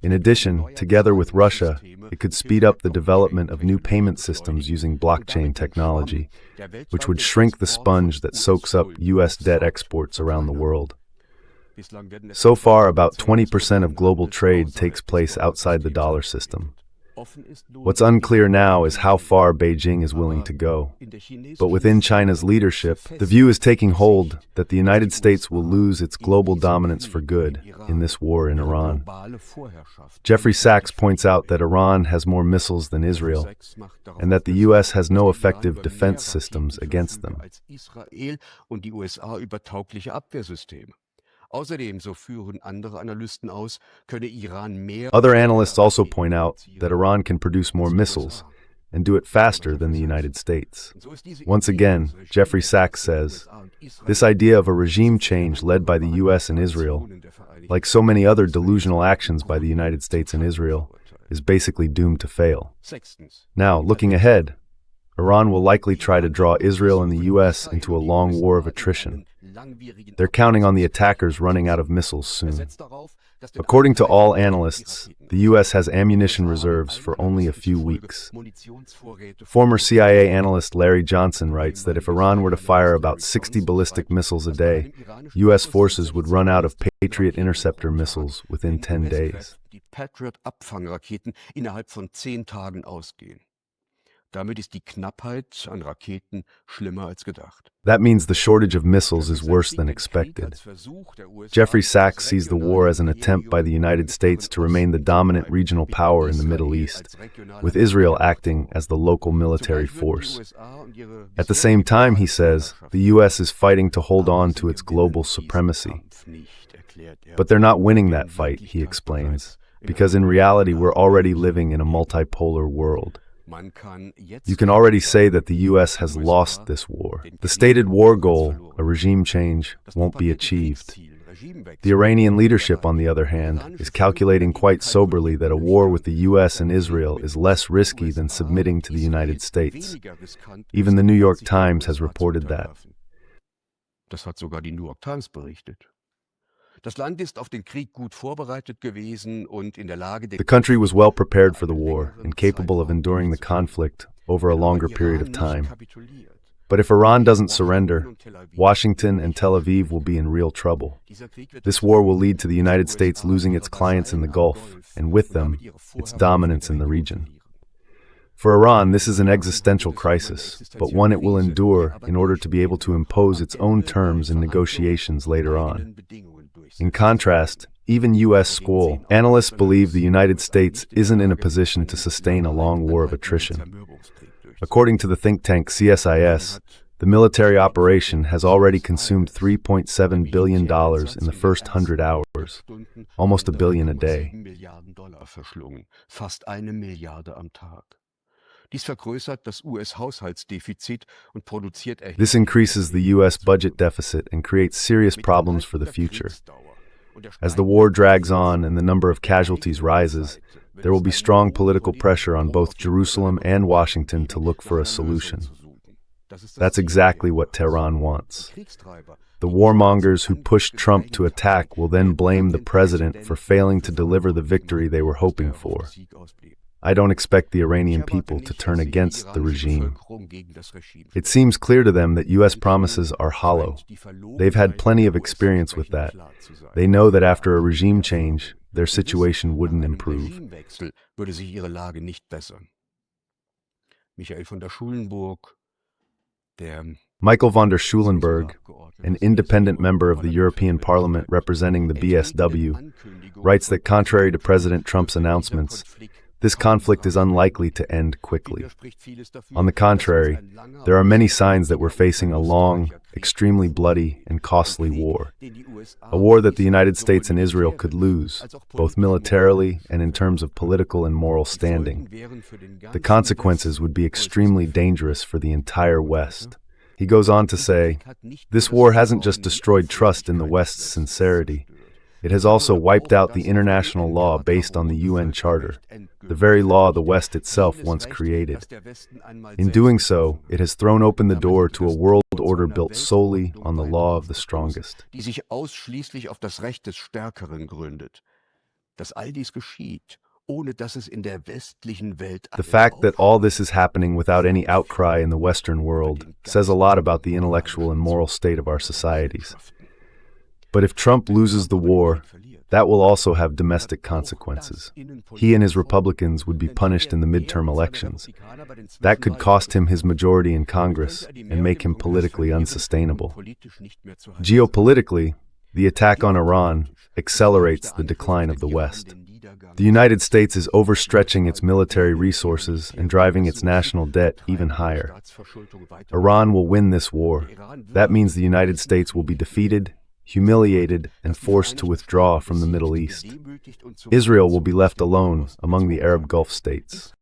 A: In addition, together with Russia, it could speed up the development of new payment systems using blockchain technology, which would shrink the sponge that soaks up U.S. debt exports around the world. So far, about 20% of global trade takes place outside the dollar system. What's unclear now is how far Beijing is willing to go. But within China's leadership, the view is taking hold that the United States will lose its global dominance for good in this war in Iran. Jeffrey Sachs points out that Iran has more missiles than Israel, and that the U.S. has no effective defense systems against them.
C: Außerdem, so führen andere Analysten aus, könne Iran mehr.
A: Other analysts also point out that Iran can produce more missiles and do it faster than the United States. Once again, Jeffrey Sachs says, this idea of a regime change led by the U.S. and Israel, like so many other delusional actions by the United States and Israel, is basically doomed to fail. Now, looking ahead, Iran will likely try to draw Israel and the U.S. into a long war of attrition. They're counting on the attackers running out of missiles soon. According to all analysts, the U.S. has ammunition reserves for only a few weeks. Former CIA analyst Larry Johnson writes that if Iran were to fire about 60 ballistic missiles a day, U.S. forces would run out of Patriot interceptor missiles within 10 days.
C: Die Patriot-Abfangraketen innerhalb von 10 Tagen ausgehen. Damit ist die Knappheit an Raketen schlimmer als gedacht.
A: That means the shortage of missiles is worse than expected. Jeffrey Sachs sees the war as an attempt by the United States to remain the dominant regional power in the Middle East, with Israel acting as the local military force. At the same time, he says, the U.S. is fighting to hold on to its global supremacy. But they're not winning that fight, he explains, because in reality we're already living in a multipolar world. You can already say that the U.S. has lost this war. The stated war goal, a regime change, won't be achieved. The Iranian leadership, on the other hand, is calculating quite soberly that a war with the U.S. and Israel is less risky than submitting to the United States. Even the New York Times has reported that.
C: Das hat sogar die New York Times berichtet. Das Land ist auf den Krieg gut vorbereitet gewesen und in der Lage.
A: The country was well prepared for the war and capable of enduring the conflict over a longer period of time. But if Iran doesn't surrender, Washington and Tel Aviv will be in real trouble. This war will lead to the United States losing its clients in the Gulf, and with them, its dominance in the region. For Iran, this is an existential crisis, but one it will endure in order to be able to impose its own terms in negotiations later on. In contrast, even U.S. school analysts believe the United States isn't in a position to sustain a long war of attrition. According to the think tank CSIS, the military operation has already consumed $3.7 billion in the first 100 hours, almost $1 billion a day.
C: Fast $1 Milliarde am Tag. Dies vergrößert das US-Haushaltsdefizit und produziert
A: This increases the U.S. budget deficit and creates serious problems for the future. As the war drags on and the number of casualties rises, there will be strong political pressure on both Jerusalem and Washington to look for a solution. That's exactly what Tehran wants. The warmongers who pushed Trump to attack will then blame the president for failing to deliver the victory they were hoping for. I don't expect the Iranian people to turn against the regime. It seems clear to them that U.S. promises are hollow. They've had plenty of experience with that. They know that after a regime change, their situation wouldn't improve. Michael von der Schulenburg, an independent member of the European Parliament representing the BSW, writes that contrary to President Trump's announcements, this conflict is unlikely to end quickly. On the contrary, there are many signs that we're facing a long, extremely bloody, and costly war. A war that the United States and Israel could lose, both militarily and in terms of political and moral standing. The consequences would be extremely dangerous for the entire West. He goes on to say, this war hasn't just destroyed trust in the West's sincerity. It has also wiped out the international law based on the UN Charter, the very law the West itself once created. In doing so, it has thrown open the door to a world order built solely on the law of the strongest.
C: Die sich ausschließlich auf das Recht des Stärkeren gründet. Dass all dies geschieht, ohne dass es in der westlichen Welt
A: The fact that all this is happening without any outcry in the Western world says a lot about the intellectual and moral state of our societies. But if Trump loses the war, that will also have domestic consequences. He and his Republicans would be punished in the midterm elections. That could cost him his majority in Congress and make him politically unsustainable. Geopolitically, the attack on Iran accelerates the decline of the West. The United States is overstretching its military resources and driving its national debt even higher. Iran will win this war. That means the United States will be defeated, humiliated, and forced to withdraw from the Middle East. Israel will be left alone among the Arab Gulf states.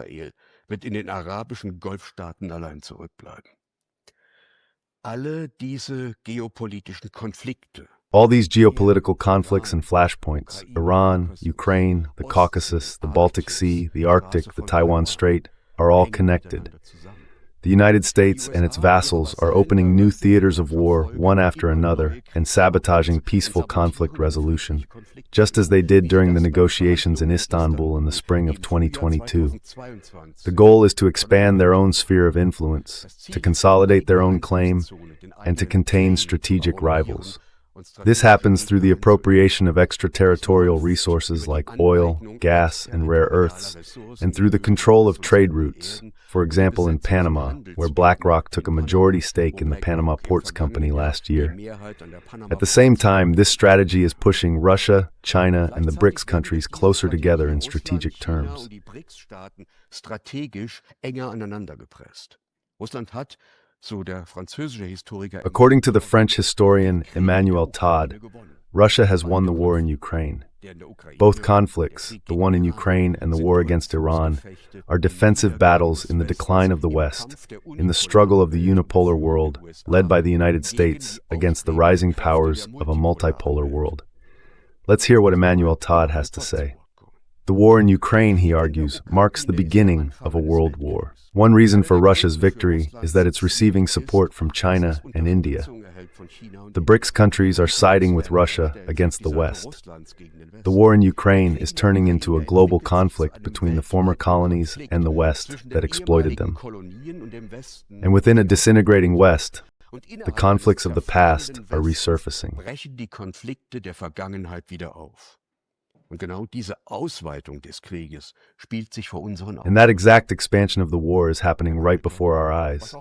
C: Wird in den arabischen Golfstaaten allein zurückbleiben. Alle diese geopolitischen Konflikte,
A: all these geopolitical conflicts and flashpoints, Iran, Ukraine, the Caucasus, the Baltic Sea, the Arctic, the Taiwan Strait, are all connected. The United States and its vassals are opening new theaters of war one after another and sabotaging peaceful conflict resolution, just as they did during the negotiations in Istanbul in the spring of 2022. The goal is to expand their own sphere of influence, to consolidate their own claim, and to contain strategic rivals. This happens through the appropriation of extraterritorial resources like oil, gas, and rare earths, and through the control of trade routes, for example in Panama, where BlackRock took a majority stake in the Panama Ports Company last year. At the same time, this strategy is pushing Russia, China, and the BRICS countries closer together in strategic terms. According to the French historian Emmanuel Todd, Russia has won the war in Ukraine. Both conflicts, the one in Ukraine and the war against Iran, are defensive battles in the decline of the West, in the struggle of the unipolar world led by the United States against the rising powers of a multipolar world. Let's hear what Emmanuel Todd has to say. The war in Ukraine, he argues, marks the beginning of a world war. One reason for Russia's victory is that it's receiving support from China and India. The BRICS countries are siding with Russia against the West. The war in Ukraine is turning into a global conflict between the former colonies and the West that exploited them. And within a disintegrating West, the conflicts of the past are resurfacing.
C: Und genau diese Ausweitung des Krieges spielt sich vor unseren Augen.
A: And that exact expansion of the war is happening right before our eyes.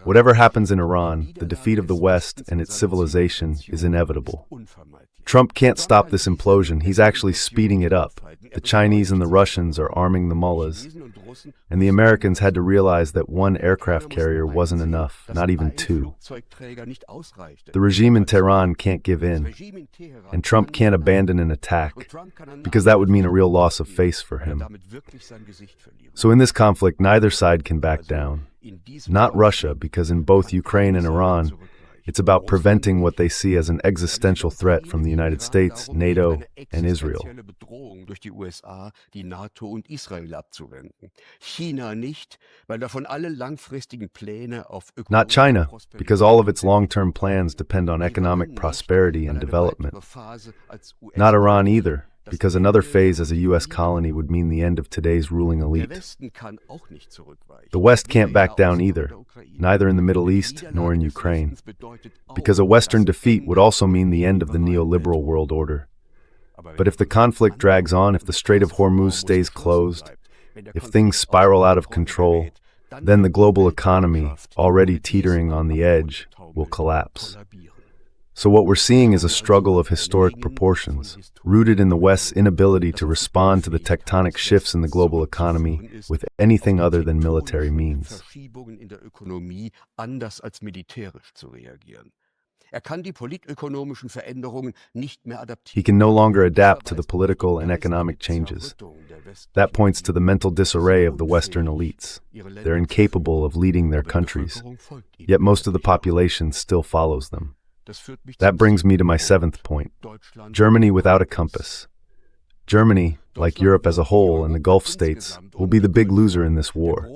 A: Whatever happens in Iran, the defeat of the West and its civilization is inevitable. Trump can't stop this implosion. He's actually speeding it up. The Chinese and the Russians are arming the mullahs. and the Americans had to realize that one aircraft carrier wasn't enough, not even two. The regime in Tehran can't give in, and Trump can't abandon an attack, because that would mean a real loss of face for him. So in this conflict, neither side can back down. Not Russia, because in both Ukraine and Iran, it's about preventing what they see as an existential threat from the United States, NATO, and Israel.
C: Durch die USA, die NATO und Israel abzuwenden. China nicht, weil davon alle langfristigen Pläne auf
A: Not China, because all of its long-term plans depend on economic prosperity and development. Not Iran either, because another phase as a U.S. colony would mean the end of today's ruling elite. The West can't back down either, neither in the Middle East nor in Ukraine, because a Western defeat would also mean the end of the neoliberal world order. But if the conflict drags on, if the Strait of Hormuz stays closed, if things spiral out of control, then the global economy, already teetering on the edge, will collapse. So what we're seeing is a struggle of historic proportions, rooted in the West's inability to respond to the tectonic shifts in the global economy with anything other than military means. He can no longer adapt to the political and economic changes. That points to the mental disarray of the Western elites. They're incapable of leading their countries, yet most of the population still follows them. That brings me to my seventh point: Germany without a compass. Germany, like Europe as a whole and the Gulf states, will be the big loser in this war.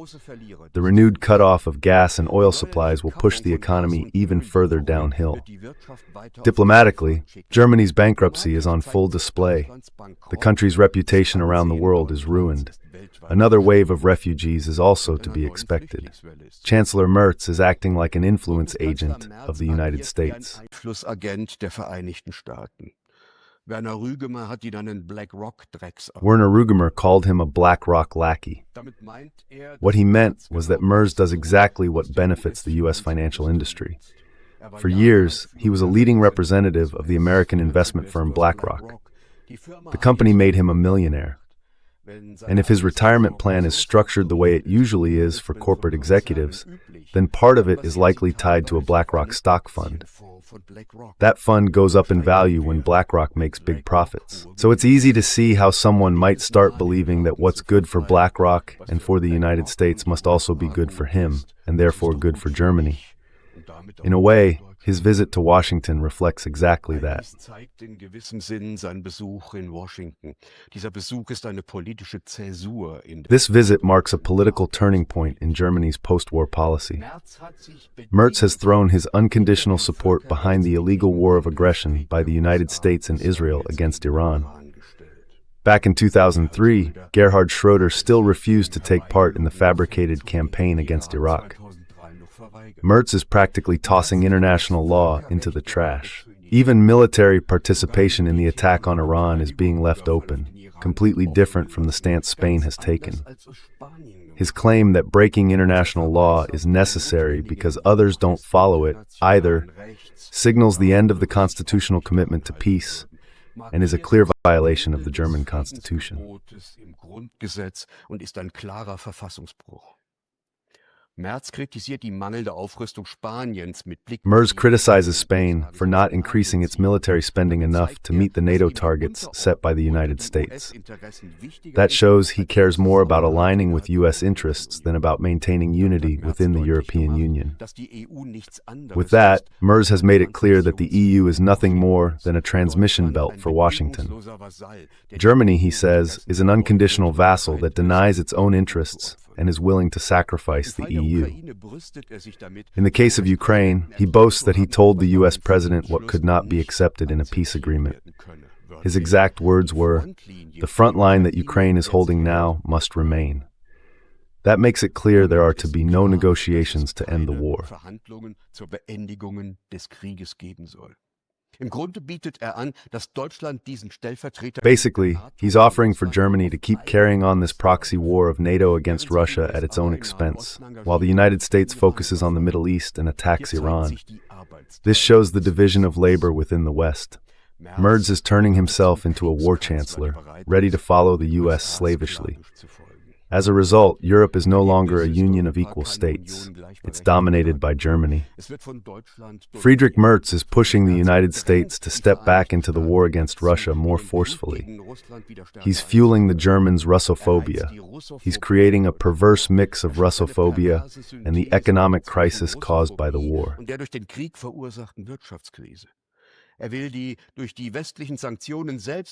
A: The renewed cutoff of gas and oil supplies will push the economy even further downhill. Diplomatically, Germany's bankruptcy is on full display. The country's reputation around the world is ruined. Another wave of refugees is also to be expected. Chancellor Merz is acting like an influence agent of the United States. Werner Rügemer called him a BlackRock lackey. What he meant was that Merz does exactly what benefits the U.S. financial industry. For years, he was a leading representative of the American investment firm BlackRock. The company made him a millionaire. And if his retirement plan is structured the way it usually is for corporate executives, then part of it is likely tied to a BlackRock stock fund. That fund goes up in value when BlackRock makes big profits. So it's easy to see how someone might start believing that what's good for BlackRock and for the United States must also be good for him, and therefore good for Germany. In a way, his visit to Washington reflects exactly that. This visit marks a political turning point in Germany's post-war policy. Merz has thrown his unconditional support behind the illegal war of aggression by the United States and Israel against Iran. Back in 2003, Gerhard Schroeder still refused to take part in the fabricated campaign against Iraq. Merz is practically tossing international law into the trash. Even military participation in the attack on Iran is being left open, completely different from the stance Spain has taken. His claim that breaking international law is necessary because others don't follow it either signals the end of the constitutional commitment to peace and is a clear violation of the German constitution. Merz criticizes Spain for not increasing its military spending enough to meet the NATO targets set by the United States. That shows he cares more about aligning with U.S. interests than about maintaining unity within the European Union. With that, Merz has made it clear that the EU is nothing more than a transmission belt for Washington. Germany, he says, is an unconditional vassal that denies its own interests and is willing to sacrifice the EU. In the case of Ukraine, he boasts that he told the U.S. president what could not be accepted in a peace agreement. His exact words were, "The front line that Ukraine is holding now must remain." That makes it clear there are to be no negotiations to end the war. Basically, he's offering for Germany to keep carrying on this proxy war of NATO against Russia at its own expense, while the United States focuses on the Middle East and attacks Iran. This shows the division of labor within the West. Merz is turning himself into a war chancellor, ready to follow the U.S. slavishly. As a result, Europe is no longer a union of equal states. It's dominated by Germany. Friedrich Merz is pushing the United States to step back into the war against Russia more forcefully. He's fueling the Germans' Russophobia. He's creating a perverse mix of Russophobia and the economic crisis caused by the war.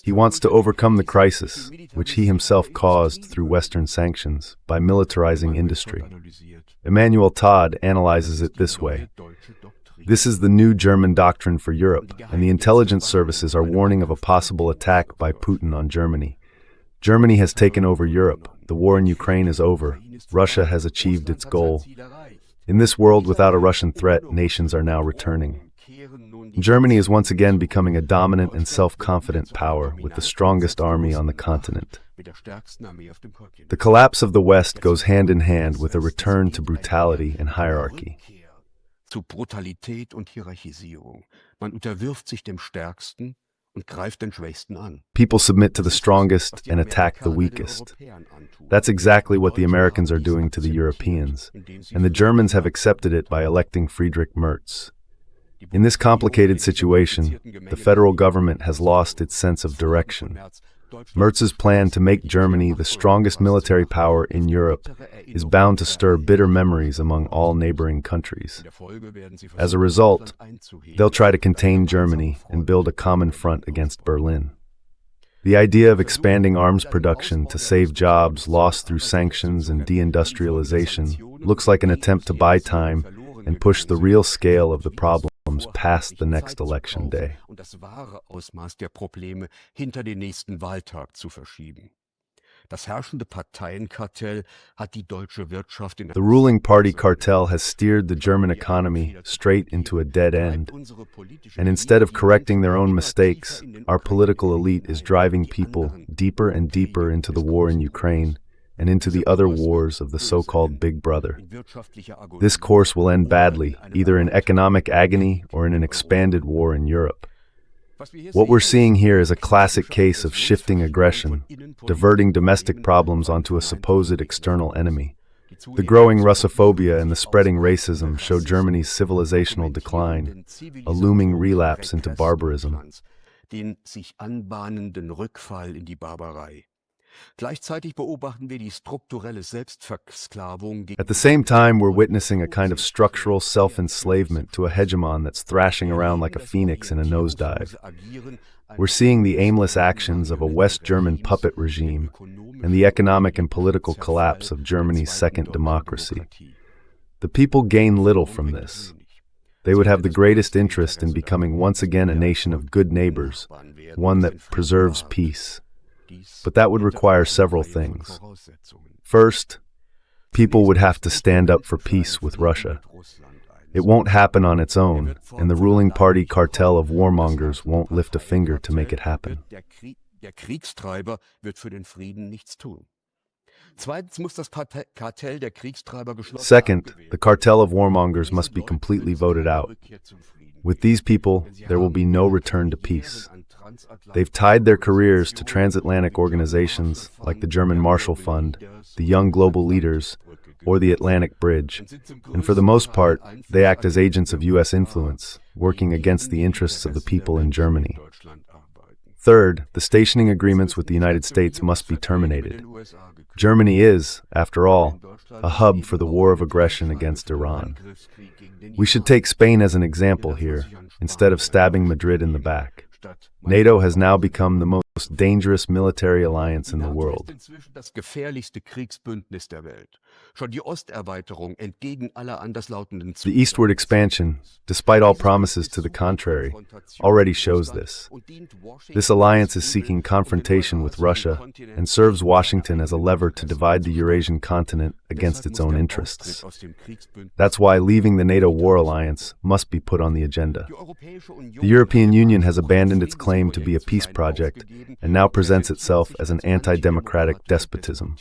A: He wants to overcome the crisis, which he himself caused through Western sanctions, by militarizing industry. Emmanuel Todd analyzes it this way. This is the new German doctrine for Europe, and the intelligence services are warning of a possible attack by Putin on Germany. Germany has taken over Europe. The war in Ukraine is over. Russia has achieved its goal. In this world without a Russian threat, nations are now returning. Germany is once again becoming a dominant and self-confident power with the strongest army on the continent. The collapse of the West goes hand in hand with a return to brutality and hierarchy. People submit to the strongest and attack the weakest. That's exactly what the Americans are doing to the Europeans, and the Germans have accepted it by electing Friedrich Merz. In this complicated situation, the federal government has lost its sense of direction. Merz's plan to make Germany the strongest military power in Europe is bound to stir bitter memories among all neighboring countries. As a result, they'll try to contain Germany and build a common front against Berlin. The idea of expanding arms production to save jobs lost through sanctions and deindustrialization looks like an attempt to buy time and push the real scale of the problems past the next election day. The ruling party cartel has steered the German economy straight into a dead end. And instead of correcting their own mistakes, our political elite is driving people deeper and deeper into the war in Ukraine and into the other wars of the so-called Big Brother. This course will end badly, either in economic agony or in an expanded war in Europe. What we're seeing here is a classic case of shifting aggression, diverting domestic problems onto a supposed external enemy. The growing Russophobia and the spreading racism show Germany's civilizational decline, a looming relapse into barbarism. At the same time, we're witnessing a kind of structural self-enslavement to a hegemon that's thrashing around like a phoenix in a nosedive. We're seeing the aimless actions of a West German puppet regime and the economic and political collapse of Germany's second democracy. The people gain little from this. They would have the greatest interest in becoming once again a nation of good neighbors, one that preserves peace. But that would require several things. First, people would have to stand up for peace with Russia. It won't happen on its own, and the ruling party cartel of warmongers won't lift a finger to make it happen. Second, the cartel of warmongers must be completely voted out. With these people, there will be no return to peace. They've tied their careers to transatlantic organizations like the German Marshall Fund, the Young Global Leaders, or the Atlantic Bridge, and for the most part, they act as agents of U.S. influence, working against the interests of the people in Germany. Third, the stationing agreements with the United States must be terminated. Germany is, after all, a hub for the war of aggression against Iran. We should take Spain as an example here, instead of stabbing Madrid in the back. NATO has now become the most dangerous military alliance in the world. The eastward expansion, despite all promises to the contrary, already shows this. This alliance is seeking confrontation with Russia and serves Washington as a lever to divide the Eurasian continent against its own interests. That's why leaving the NATO war alliance must be put on the agenda. The European Union has abandoned its claim to be a peace project and now presents itself as an anti-democratic despotism.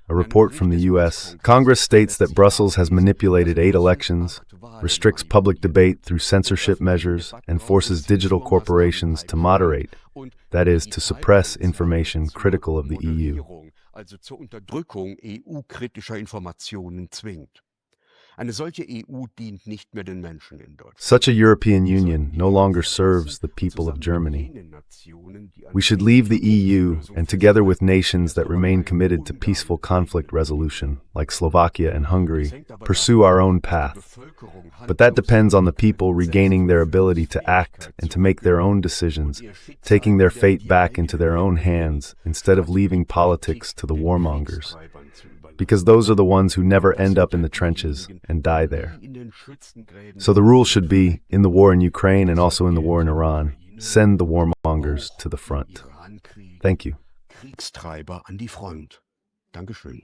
A: A report from the U.S. Congress states that Brussels has manipulated 8 elections, restricts public debate through censorship measures, and forces digital corporations to moderate, that is, to suppress information critical of the EU.
C: also zur Unterdrückung EU-kritischer Informationen zwingt. Eine solche EU dient nicht mehr den Menschen in Deutschland.
A: Such a European Union no longer serves the people of Germany. We should leave the EU and, together with nations that remain committed to peaceful conflict resolution, like Slovakia and Hungary, pursue our own path. But that depends on the people regaining their ability to act and to make their own decisions, taking their fate back into their own hands instead of leaving politics to the warmongers. Because those are the ones who never end up in the trenches and die there. So the rule should be, in the war in Ukraine and also in the war in Iran, send the warmongers to the front. Thank you.
C: Kriegstreiber an die Front. Dankeschön.